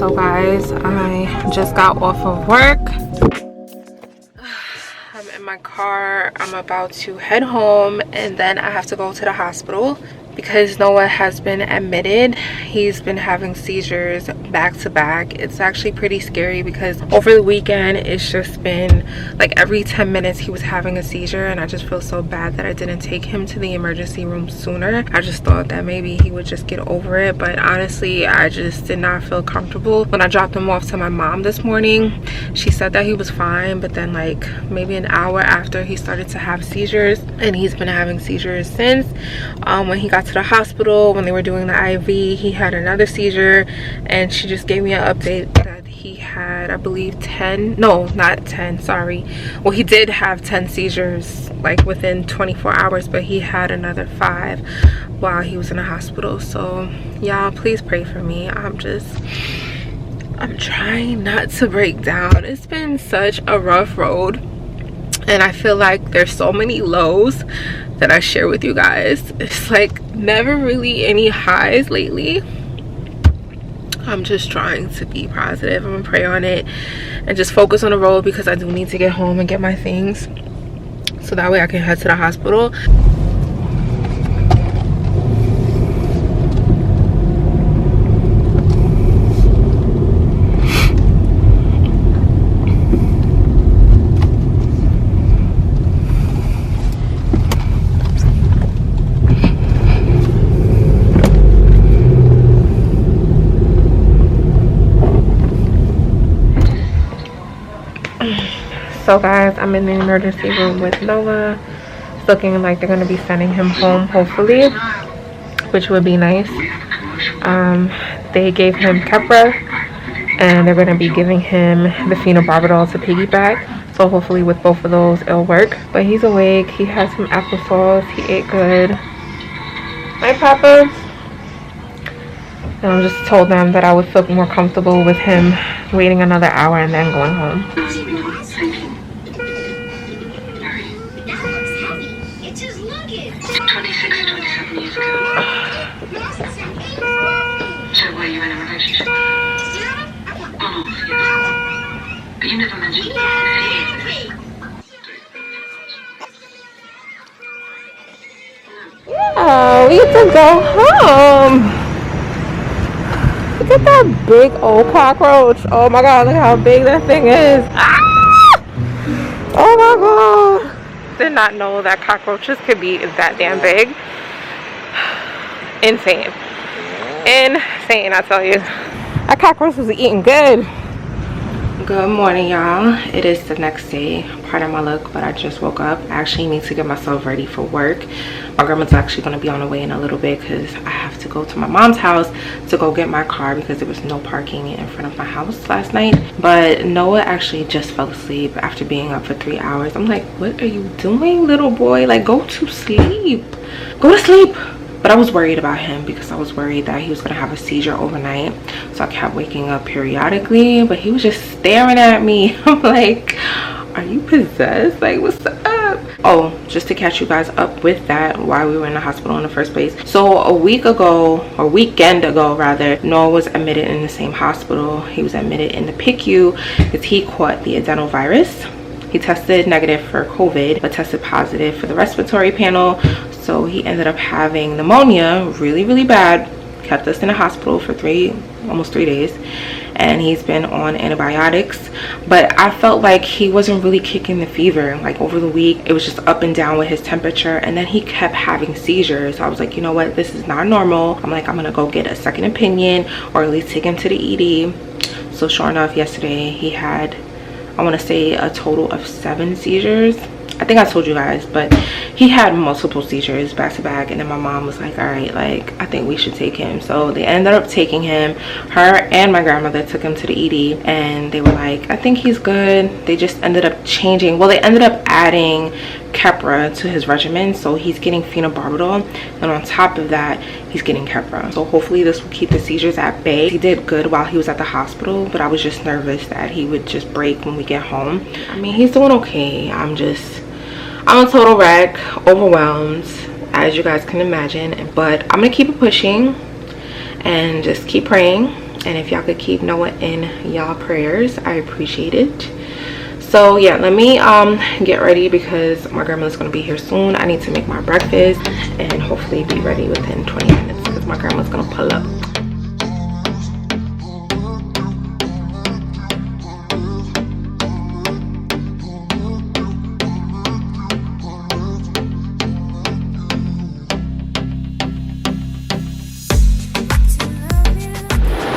So guys, I just got off of work. I'm in my car. I'm about to head home and then I have to go to the hospital because Noah has been admitted. He's been having seizures back to back. It's actually pretty scary because over the weekend it's just been like every 10 minutes he was having a seizure, and I just feel so bad that I didn't take him to the emergency room sooner. I just thought that maybe he would just get over it, but honestly I just did not feel comfortable. When I dropped him off to my mom this morning, she said that he was fine, but then like maybe an hour after he started to have seizures, and he's been having seizures since. When he got to the hospital, when they were doing the IV, he had another seizure, and she just gave me an update that he had, I believe, 10, no, not 10, sorry. Well, he did have 10 seizures like within 24 hours, but he had another 5 while he was in the hospital. So y'all, please pray for me. I'm trying not to break down. It's been such a rough road, and I feel like there's so many lows that I share with you guys. It's like never really any highs lately. I'm just trying to be positive. I'm gonna pray on it and just focus on the road because I do need to get home and get my things so that way I can head to the hospital. So guys, I'm in the emergency room with Noah. It's looking like they're going to be sending him home, hopefully, which would be nice. They gave him Keppra, and they're going to be giving him the phenobarbital to piggyback. So hopefully with both of those it'll work. But he's awake. He has some applesauce. He ate good. Hi, Papa. And I just told them that I would feel more comfortable with him waiting another hour and then going home. So were you in a relationship? Oh, yes. But you never mentioned it. Yeah, we get to go home. Look at that big old cockroach. Oh my god, look how big that thing is. Ah! Oh my god. Did not know that cockroaches could be that damn big. Insane. Insane, I tell you. That cockroach was eating good. Good morning, y'all. It is the next day. Pardon my look, but I just woke up. I actually need to get myself ready for work. My grandma's actually going to be on the way in a little bit because I have to go to my mom's house to go get my car because there was no parking in front of my house last night. But Noah actually just fell asleep after being up for 3 hours. I'm like, what are you doing, little boy? Like, go to sleep. Go to sleep. But I was worried about him because I was worried that he was going to have a seizure overnight. So I kept waking up periodically, but he was just staring at me. I'm like, are you possessed? Like, what's up? Oh, just to catch you guys up with that, why we were in the hospital in the first place. So a weekend ago rather, Noah was admitted in the same hospital. He was admitted in the PICU because he caught the adenovirus. He tested negative for COVID, but tested positive for the respiratory panel. So he ended up having pneumonia, really, really bad. Kept us in the hospital for almost 3 days. And he's been on antibiotics. But I felt like he wasn't really kicking the fever. Like over the week, it was just up and down with his temperature. And then he kept having seizures. So I was like, you know what? This is not normal. I'm like, I'm going to go get a second opinion or at least take him to the ED. So sure enough, yesterday he had, I want to say, a total of 7 seizures. I think I told you guys, but he had multiple seizures back to back, and then my mom was like, all right, like, I think we should take him. So they ended up taking him. Her and my grandmother took him to the ED, and they were like, I think he's good. They just ended up changing, well, they ended up adding Keppra to his regimen, so he's getting phenobarbital, and on top of that he's getting Keppra. So hopefully this will keep the seizures at bay. He did good while he was at the hospital, but I was just nervous that he would just break when we get home. I mean, he's doing okay. I'm a total wreck, overwhelmed, as you guys can imagine, but I'm gonna keep it pushing and just keep praying. And if y'all could keep Noah in y'all prayers, I appreciate it. So yeah, let me get ready because my grandmother's gonna be here soon. I need to make my breakfast and hopefully be ready within 20 minutes because my grandma's gonna pull up.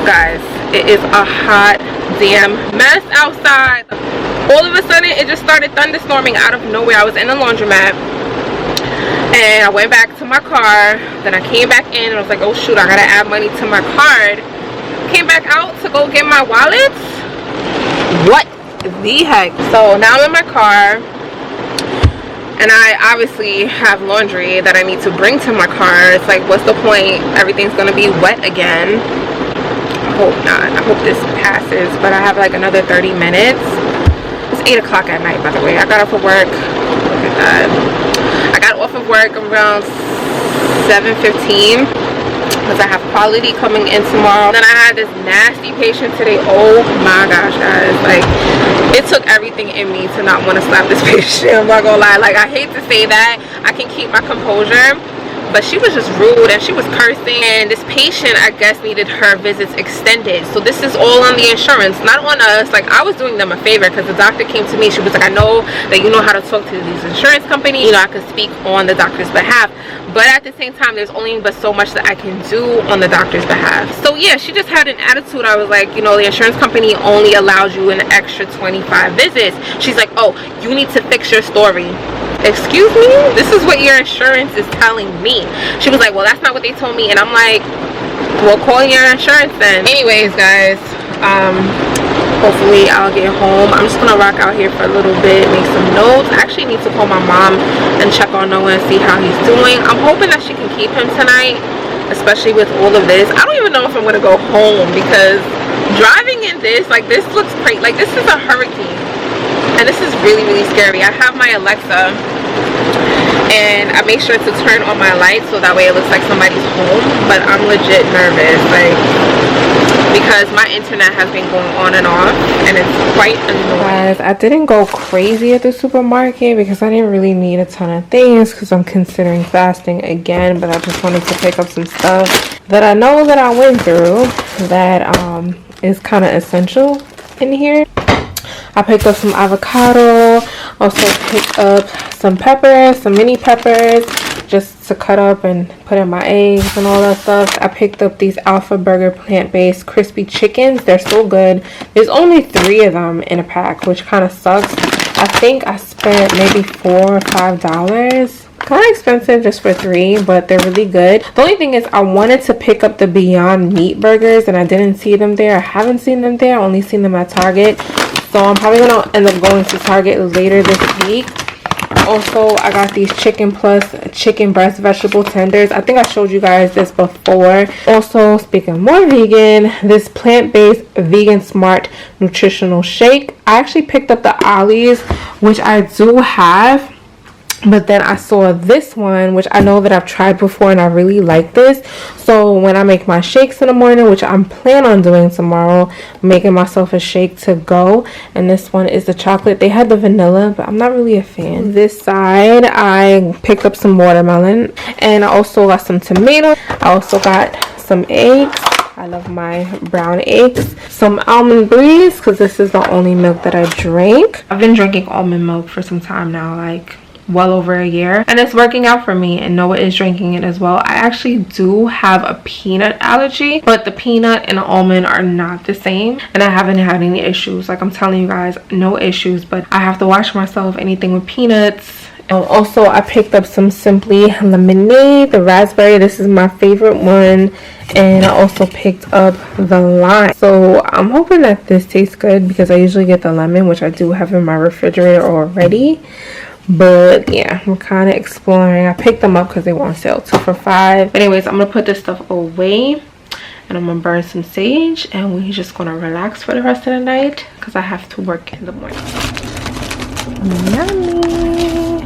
Guys, it is a hot damn mess outside. All of a sudden it just started thunderstorming out of nowhere. I was in the laundromat and I went back to my car, then I came back in and I was like, oh shoot, I gotta add money to my card. Came back out to go get my wallet. What the heck? So now I'm in my car and I obviously have laundry that I need to bring to my car. It's like, what's the point? Everything's gonna be wet again. I hope not. I hope this passes, but I have like another 30 minutes. It's 8 o'clock at night, by the way. I got off of work. Look at that. I got off of work around 7:15 because I have quality coming in tomorrow. Then I had this nasty patient today. Oh my gosh, guys. Like, it took everything in me to not want to slap this patient. I'm not gonna lie. Like, I hate to say that. I can keep my composure, but she was just rude and she was cursing, and this patient I guess needed her visits extended. So this is all on the insurance, not on us. Like, I was doing them a favor because the doctor came to me. She was like, I know that you know how to talk to these insurance companies, you know, I could speak on the doctor's behalf, but at the same time there's only but so much that I can do on the doctor's behalf. So yeah, she just had an attitude. I was like, you know, the insurance company only allows you an extra 25 visits. She's like, oh, you need to fix your story. Excuse me? This is what your insurance is telling me. She was like, well, that's not what they told me. And I'm like, well, call your insurance then. Anyways, guys, hopefully I'll get home. I'm just gonna rock out here for a little bit, make some notes. I actually need to call my mom and check on Noah and see how he's doing. I'm hoping that she can keep him tonight, especially with all of this. I don't even know if I'm gonna go home because driving in this, like, this looks great. Like, this is a hurricane. And this is really, really scary. I have my Alexa and I make sure to turn on my lights so that way it looks like somebody's home, but I'm legit nervous, like, because my internet has been going on and off and it's quite annoying. Guys, I didn't go crazy at the supermarket because I didn't really need a ton of things because I'm considering fasting again, but I just wanted to pick up some stuff that I know that I went through that is kind of essential in here. I picked up some avocado, also picked up some peppers, some mini peppers, just to cut up and put in my eggs and all that stuff. I picked up these Alpha Burger plant-based crispy chickens. They're so good. There's only 3 of them in a pack, which kind of sucks. I think I spent maybe $4 or $5. Kind of expensive just for 3, but they're really good. The only thing is I wanted to pick up the Beyond Meat burgers and I didn't see them there. I haven't seen them there. I only seen them at Target. So I'm probably gonna end up going to Target later this week. Also, I got these Chicken Plus chicken breast vegetable tenders. I think I showed you guys this before. Also, speaking more vegan, this plant-based vegan smart nutritional shake. I actually picked up the Ollie's, which I do have, but then I saw this one, which I know that I've tried before and I really like this. So when I make my shakes in the morning, which I'm planning on doing tomorrow, making myself a shake to go. And this one is the chocolate. They had the vanilla, but I'm not really a fan. This side, I picked up some watermelon and I also got some tomato. I also got some eggs. I love my brown eggs. Some almond breeze, because this is the only milk that I drink. I've been drinking almond milk for some time now, like well over a year, and it's working out for me, and Noah is drinking it as well. I actually do have a peanut allergy, but the peanut and the almond are not the same, and I haven't had any issues. Like, I'm telling you guys, no issues, but I have to watch myself. Anything with peanuts. Also, I picked up some Simply lemonade, the raspberry. This is my favorite one. And I also picked up the lime. So I'm hoping that this tastes good because I usually get the lemon, which I do have in my refrigerator already. But yeah, we're kind of exploring. I picked them up because they were on sale, 2 for $5. Anyways, I'm gonna put this stuff away and I'm gonna burn some sage, and we're just gonna relax for the rest of the night because I have to work in the morning. Yummy.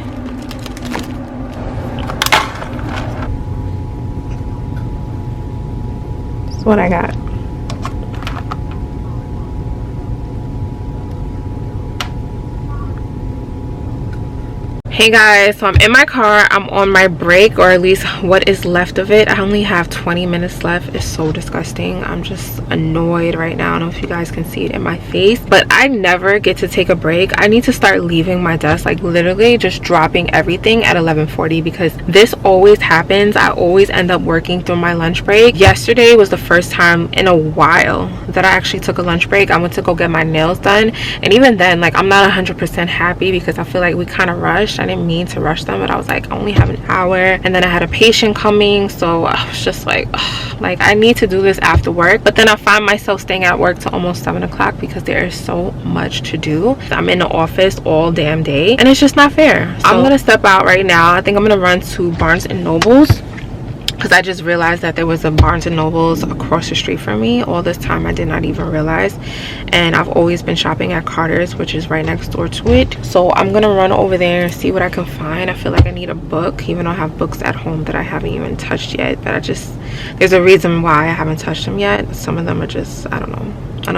That's what I got. Hey guys, so I'm in my car. I'm on my break, or at least what is left of it. I only have 20 minutes left. It's so disgusting. I'm just annoyed right now. I don't know if you guys can see it in my face, but I never get to take a break. I need to start leaving my desk, like literally just dropping everything at 11:40, because this always happens. I always end up working through my lunch break. Yesterday was the first time in a while that I actually took a lunch break. I went to go get my nails done, and even then, like, I'm not 100% happy because I feel like we kind of rushed. I didn't mean to rush them, but I was like, I only have an hour, and then I had a patient coming, so I was just like, ugh, like I need to do this after work. But then I find myself staying at work till almost 7 o'clock because there is so much to do. I'm in the office all damn day, and it's just not fair. So I'm gonna step out right now. I think I'm gonna run to Barnes and Nobles, because I just realized that there was a Barnes and Nobles across the street from me. All this time I did not even realize, and I've always been shopping at Carter's, which is right next door to it. So I'm gonna run over there and see what I can find. I feel like I need a book, even though I have books at home that I haven't even touched yet, but there's a reason why I haven't touched them yet. Some of them are just, I don't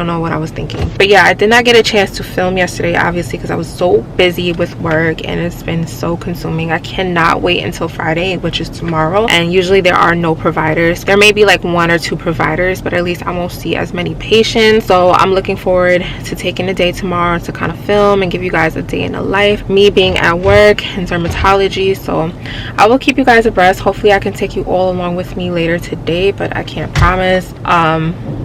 know what I was thinking. But yeah, I did not get a chance to film yesterday, obviously, because I was so busy with work, and it's been so consuming. I cannot wait until Friday, which is tomorrow, and usually there are no providers. There may be like 1 or 2 providers, but at least I won't see as many patients. So I'm looking forward to taking the day tomorrow to kind of film and give you guys a day in the life, me being at work in dermatology. So I will keep you guys abreast. Hopefully I can take you all along with me later today, but I can't promise.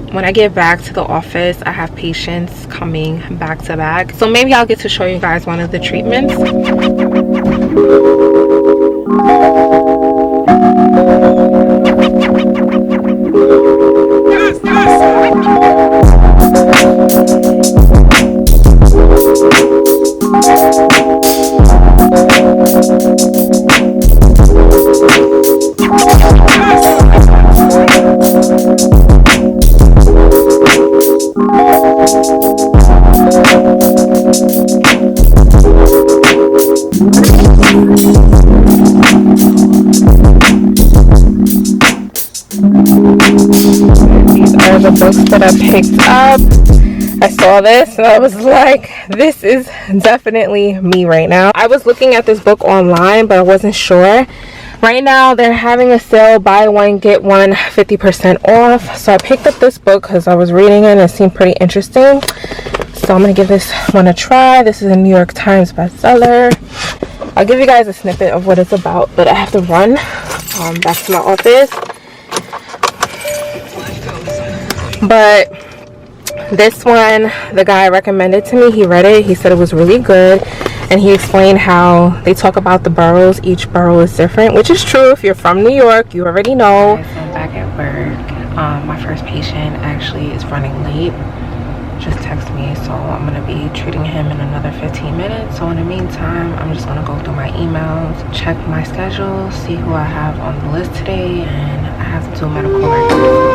When I get back to the office, I have patients coming back to back, so maybe I'll get to show you guys one of the treatments. The books that I picked up. I saw this and I was like, this is definitely me right now. I was looking at this book online, but I wasn't sure. Right now they're having a sale, buy one get one 50% off. So I picked up this book because I was reading it and it seemed pretty interesting. So I'm gonna give this one a try. This is a New York Times bestseller. I'll give you guys a snippet of what it's about, but I have to run back to my office. But this one, the guy recommended to me, he read it, he said it was really good, and he explained how they talk about the boroughs. Each borough is different, which is true. If you're from New York, you already know. So I'm back at work. My first patient actually is running late, just texted me, so I'm gonna be treating him in another 15 minutes. So in the meantime, I'm just gonna go through my emails, check my schedule, see who I have on the list today, and I have to do a medical record.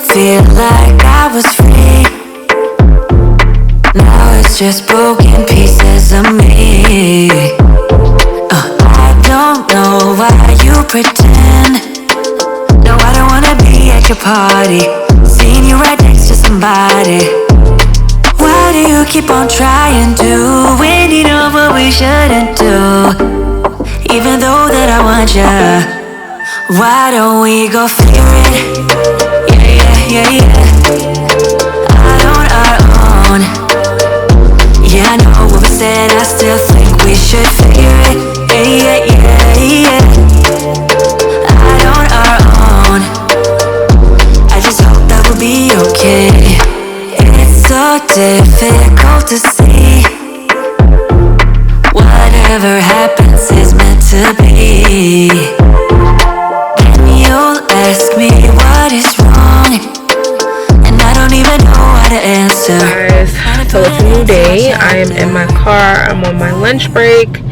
Feel like I was free. Now it's just broken pieces of me. I don't know why you pretend. No, I don't wanna be at your party, seeing you right next to somebody. Why do you keep on trying to, when you know what we shouldn't do? Even though that I want ya, why don't we go figure it? Yeah, out on our own. Yeah, I know what we said, I still think we should figure it. Yeah, out on our own. I just hope that we'll be okay. It's so difficult to see. Whatever happens is meant to be. And you'll ask me what is wrong, don't even know how to answer. Guys, so it's a new day. I am in my car. I'm on my lunch break.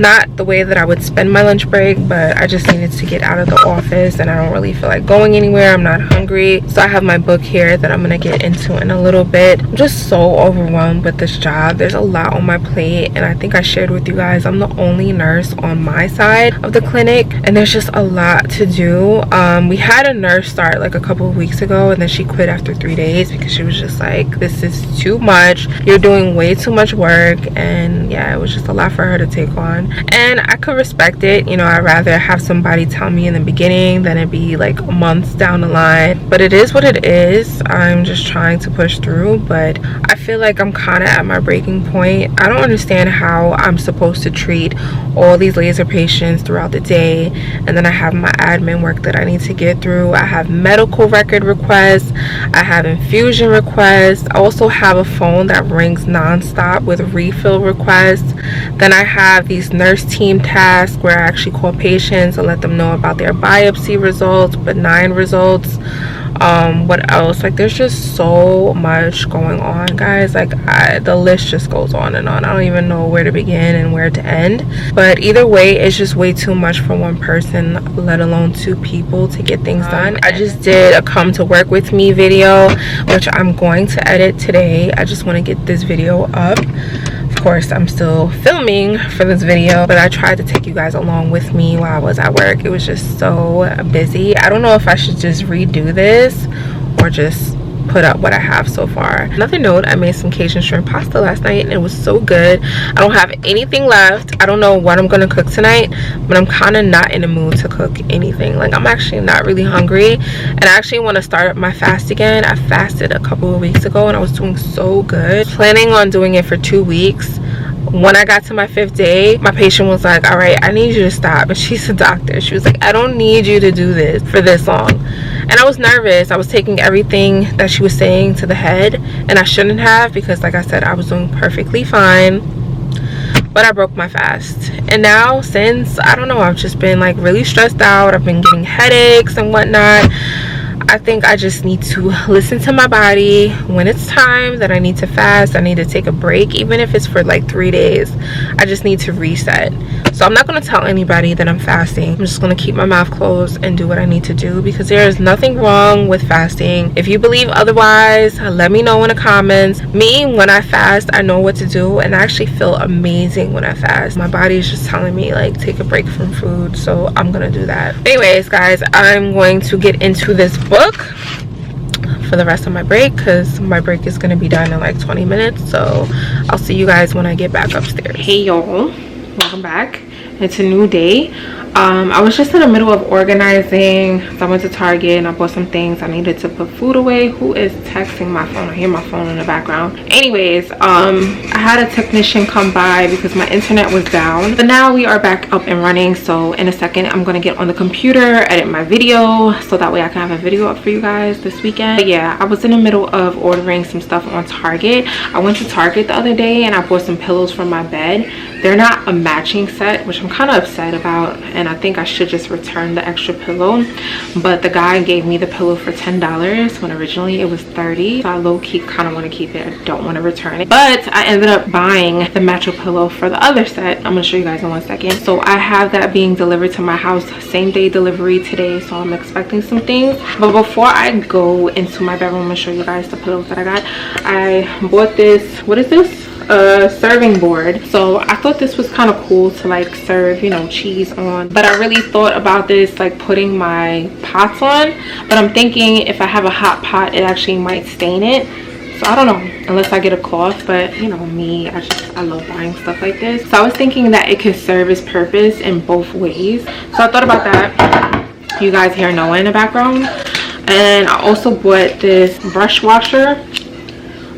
not the way that I would spend my lunch break, but I just needed to get out of the office and I don't really feel like going anywhere. I'm not hungry. So I have my book here that I'm gonna get into in a little bit. I'm just so overwhelmed with this job. There's a lot on my plate, and I think I shared with you guys I'm the only nurse on my side of the clinic, and there's just a lot to do. We had a nurse start like a couple of weeks ago, and then she quit after 3 days because she was just like, this is too much, you're doing way too much work. And yeah, it was just a lot for her to take on, and I could respect it. You know, I'd rather have somebody tell me in the beginning than it be like months down the line, but it is what it is. I'm just trying to push through, but I feel like I'm kind of at my breaking point. I don't understand how I'm supposed to treat all these laser patients throughout the day, and then I have my admin work that I need to get through. I have medical record requests, I have infusion requests, I also have a phone that rings non-stop with refill requests. Then I have these nurse team tasks where I actually call patients and let them know about their biopsy results, benign results. What else? Like, there's just so much going on, guys. Like, the list just goes on and on. I don't even know where to begin and where to end, but either way, it's just way too much for one person, let alone 2 people, to get things done. I just did a come to work with me video, which I'm going to edit today. I just want to get this video up. Of course, I'm still filming for this video, but I tried to take you guys along with me while I was at work. It was just so busy. I don't know if I should just redo this or just put up what I have so far. Another note, I made some Cajun shrimp pasta last night and it was so good. I don't have anything left. I don't know what I'm gonna cook tonight, but I'm kind of not in the mood to cook anything. Like, I'm actually not really hungry, and I actually want to start up my fast again. I fasted a couple of weeks ago and I was doing so good. Planning on doing it for 2 weeks. When I got to my 5th day, my patient was like, all right, I need you to stop. And she's a doctor. She was like, I don't need you to do this for this long. And I was nervous. I was taking everything that she was saying to the head, and I shouldn't have, because like I said, I was doing perfectly fine. But I broke my fast, and now since, I don't know, I've just been like really stressed out. I've been getting headaches and whatnot. I think I just need to listen to my body. When it's time that I need to fast, I need to take a break, even if it's for like 3 days. I just need to reset. So I'm not going to tell anybody that I'm fasting. I'm just going to keep my mouth closed and do what I need to do, because there is nothing wrong with fasting. If you believe otherwise, let me know in the comments. Me, when I fast, I know what to do, and I actually feel amazing when I fast. My body is just telling me like, take a break from food, so I'm gonna do that. Anyways, guys, I'm going to get into this book for the rest of my break, because my break is going to be done in like 20 minutes. So I'll see you guys when I get back upstairs. Hey y'all, welcome back. It's a new day. I was just in the middle of organizing. So I went to Target and I bought some things. I needed to put food away. Who is texting my phone? I hear my phone in the background. Anyways, I had a technician come by because my internet was down, but now we are back up and running. So in a second, I'm gonna get on the computer, edit my video, so that way I can have a video up for you guys this weekend. But yeah, I was in the middle of ordering some stuff on Target. I went to Target the other day and I bought some pillows for my bed. They're not a matching set, which I'm kind of upset about, and I think I should just return the extra pillow. But the guy gave me the pillow for $10 when originally it was $30. So I low-key kind of want to keep it. I don't want to return it. But I ended up buying the mattress pillow for the other set. I'm going to show you guys in 1 second. So I have that being delivered to my house, same day delivery today. So I'm expecting some things. But before I go into my bedroom and show you guys the pillows that I got, I bought this. What is this? A serving board. So I thought this was kind of cool to like serve, you know, cheese on, but I really thought about this like putting my pots on, but I'm thinking if I have a hot pot, it actually might stain it. So I don't know, unless I get a cloth. But you know me, I love buying stuff like this. So I was thinking that it could serve its purpose in both ways. So I thought about that. You guys hear Noah in the background. And I also bought this brush washer.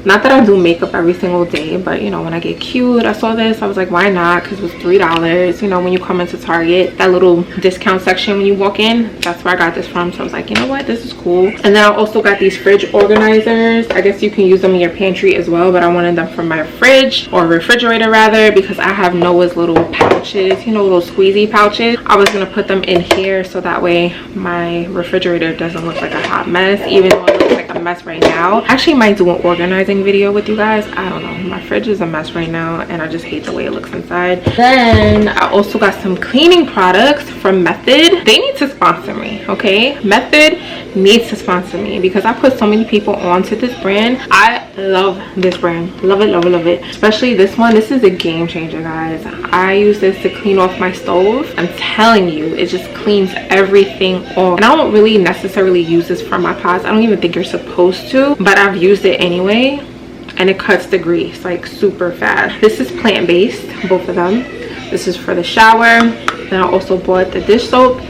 Not that I do makeup every single day, but you know, when I get cute, I saw this, I was like, why not? Because it was $3. You know, when you come into Target, that little discount section when you walk in, that's where I got this from. So I was like, you know what, this is cool. And then I also got these fridge organizers. I guess you can use them in your pantry as well, but I wanted them for my fridge, or refrigerator rather, because I have Noah's little pouches, you know, little squeezy pouches. I was gonna put them in here so that way my refrigerator doesn't look like a hot mess, even though it looks like a a mess right now. I actually might do an organizing video with you guys. I don't know, my fridge is a mess right now and I just hate the way it looks inside. Then I also got some cleaning products from Method. They need to sponsor me, okay? Method needs to sponsor me because I put so many people onto this brand. I love this brand, love it, love it, love it. Especially this one. This is a game changer, guys. I use this to clean off my stove. I'm telling you, it just cleans everything off. And I don't really necessarily use this for my pots. I don't even think you're supposed to, but I've used it anyway, and it cuts the grease like super fast. This is plant-based, both of them. This is for the shower. Then I also bought the dish soap,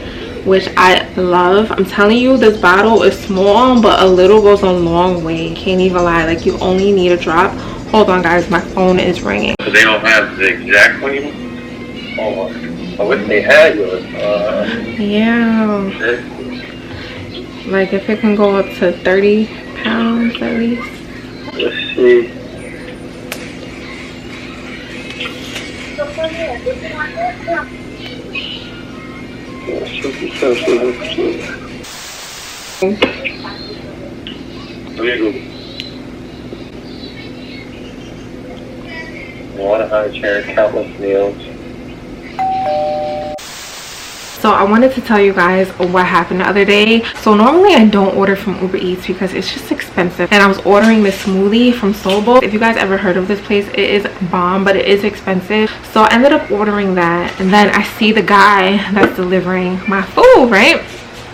which I love. I'm telling you, this bottle is small, but a little goes a long way. Can't even lie, like you only need a drop. Hold on guys, my phone is ringing. So they don't have the exact one? Oh, I wish they had yours. Yeah. Like if it can go up to 30 pounds at least. Let's see. Water, high chair, countless meals. So I wanted to tell you guys what happened the other day. So normally I don't order from Uber Eats because it's just expensive, and I was ordering this smoothie from Soulbowl. If you guys ever heard of this place, it is bomb, but it is expensive. So I ended up ordering that, and then I see the guy that's delivering my food, right?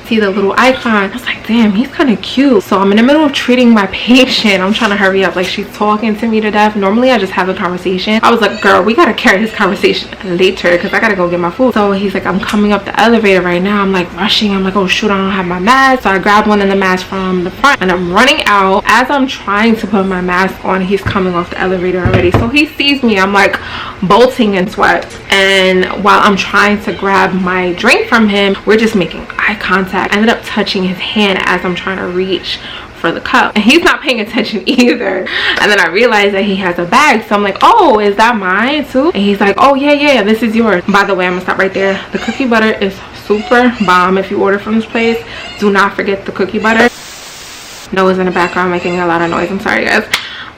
See the little icon. I was like, damn, he's kind of cute. So I'm in the middle of treating my patient. I'm trying to hurry up, like she's talking to me to death. Normally I just have a conversation. I was like, girl, we gotta carry this conversation later because I gotta go get my food. So he's like, I'm coming up the elevator right now. I'm like rushing. I'm like, oh shoot, I don't have my mask. So I grabbed one of the masks from the front and I'm running out. As I'm trying to put my mask on, he's coming off the elevator already. So he sees me. I'm like bolting in sweat, and while I'm trying to grab my drink from him, we're just making eye contact. I ended up touching his hand as I'm trying to reach for the cup, and he's not paying attention either. And then I realized that he has a bag, so I'm like, oh, is that mine too? And he's like, oh yeah, this is yours. By the way, I'm gonna stop right there. The cookie butter is super bomb. If you order from this place, do not forget the cookie butter. Noah's in the background making a lot of noise, I'm sorry guys.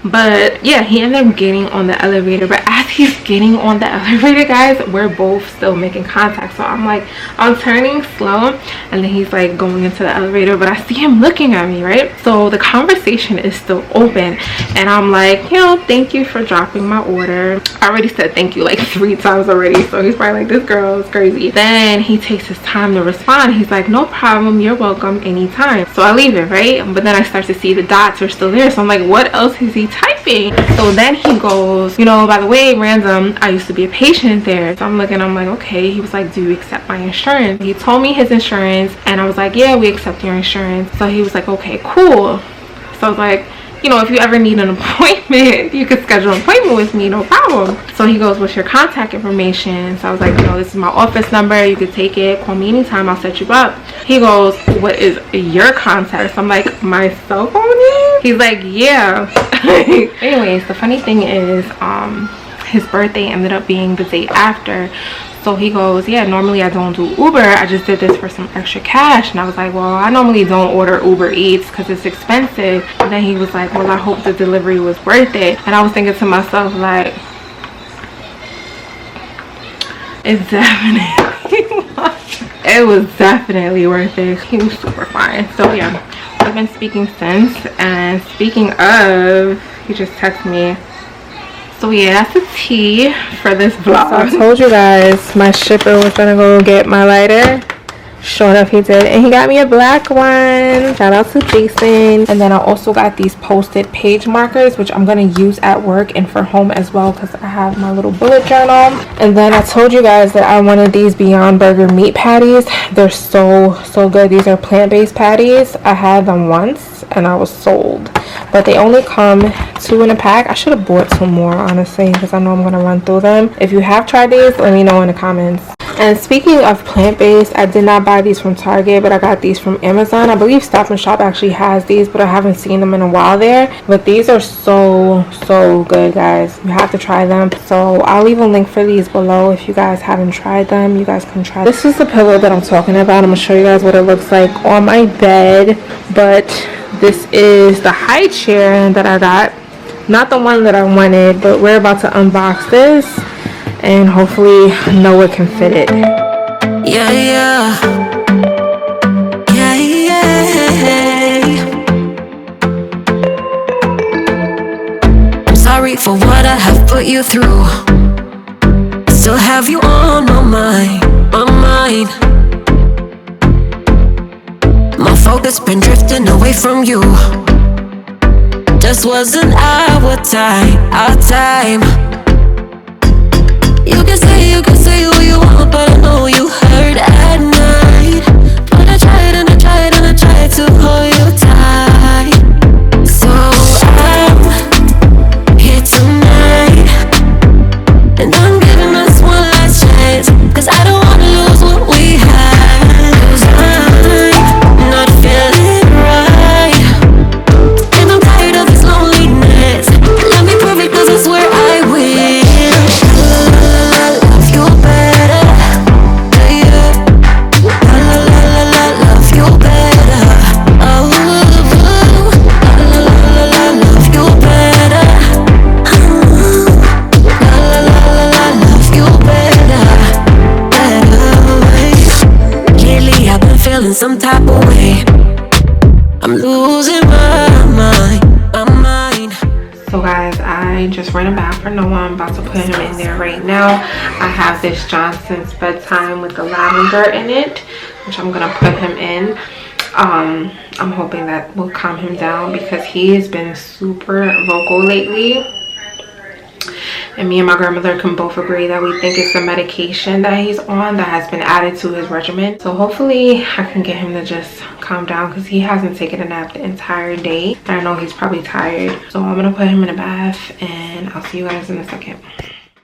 But yeah, he ended up getting on the elevator, but as he's getting on the elevator, guys, we're both still making contact. So I'm like, I'm turning slow, and then he's like going into the elevator, but I see him looking at me, right? So the conversation is still open, and I'm like, you know, thank you for dropping my order. I already said thank you like 3 times already, so he's probably like, this girl is crazy. Then he takes his time to respond. He's like, no problem, you're welcome anytime. So I leave it, right? But then I start to see the dots are still there, so I'm like, what else is he typing? So then he goes, you know, by the way, random, I used to be a patient there. So I'm looking, I'm like, okay. He was like, do you accept my insurance? He told me his insurance, and I was like, yeah, we accept your insurance. So he was like, okay, cool. So I was like, you know, if you ever need an appointment, you could schedule an appointment with me, no problem. So he goes, what's your contact information? So I was like, you know, this is my office number, you could take it, call me anytime, I'll set you up. He goes, what is your contact? So I'm like, my cell phone name? He's like, yeah. Anyways, the funny thing is, his birthday ended up being the day after. So he goes, yeah, normally I don't do Uber, I just did this for some extra cash. And I was like, well, I normally don't order Uber Eats because it's expensive. And then he was like, well, I hope the delivery was worth it. And I was thinking to myself, like, it was definitely worth it. He was super fine. So yeah, we've been speaking since. And speaking of, he just texted me. So yeah, that's the tea for this vlog. So I told you guys my shipper was gonna go get my lighter. Sure enough, he did, and he got me a black one. Shout out to Jason. And then I also got these post-it page markers, which I'm gonna use at work and for home as well, because I have my little bullet journal. And then I told you guys that I wanted these Beyond Burger meat patties. They're so good. These are plant-based patties. I had them once and I was sold, but they only come 2 in a pack. I should have bought some more, honestly, because I know I'm gonna run through them. If you have tried these, let me know in the comments. And speaking of plant-based, I did not buy these from Target, but I got these from Amazon. I believe Stop and Shop actually has these, but I haven't seen them in a while there. But these are so good, guys. You have to try them. So I'll leave a link for these below. If you guys haven't tried them, you guys can try. This is the pillow that I'm talking about. I'm gonna show you guys what it looks like on my bed. But This is the high chair that I got. Not the one that I wanted, but we're about to unbox this and hopefully Noah can fit it. Yeah, yeah. Yeah, yeah. I'm sorry for what I have put you through. Still have you on my mind, my mind. My focus been drifting away from you. Just wasn't our time, our time. You can say what you want, but I know you hurt at night. But I tried and I tried and I tried to hold you tight. So I'm here tonight, and I'm giving us one last chance, 'cause I don't wanna lose what we had. 'Cause I'm not feeling right, and I'm tired of this loneliness. Let me prove it, 'cause I swear I will. Love you better, yeah. Love you better. Oh, love you better. Love you better, better. Lately I've been feeling some type of way. I'm losing my mind, my mind. So guys, I just ran a bath for Noah. I'm about to put him in there right now. I have this Johnson's bedtime with the lavender in it, which I'm gonna put him in. I'm hoping that will calm him down because he has been super vocal lately. And me and my grandmother can both agree that we think it's the medication that he's on that has been added to his regimen. So hopefully I can get him to just calm down, because he hasn't taken a nap the entire day. And I know he's probably tired. So I'm gonna put him in a bath and I'll see you guys in a second.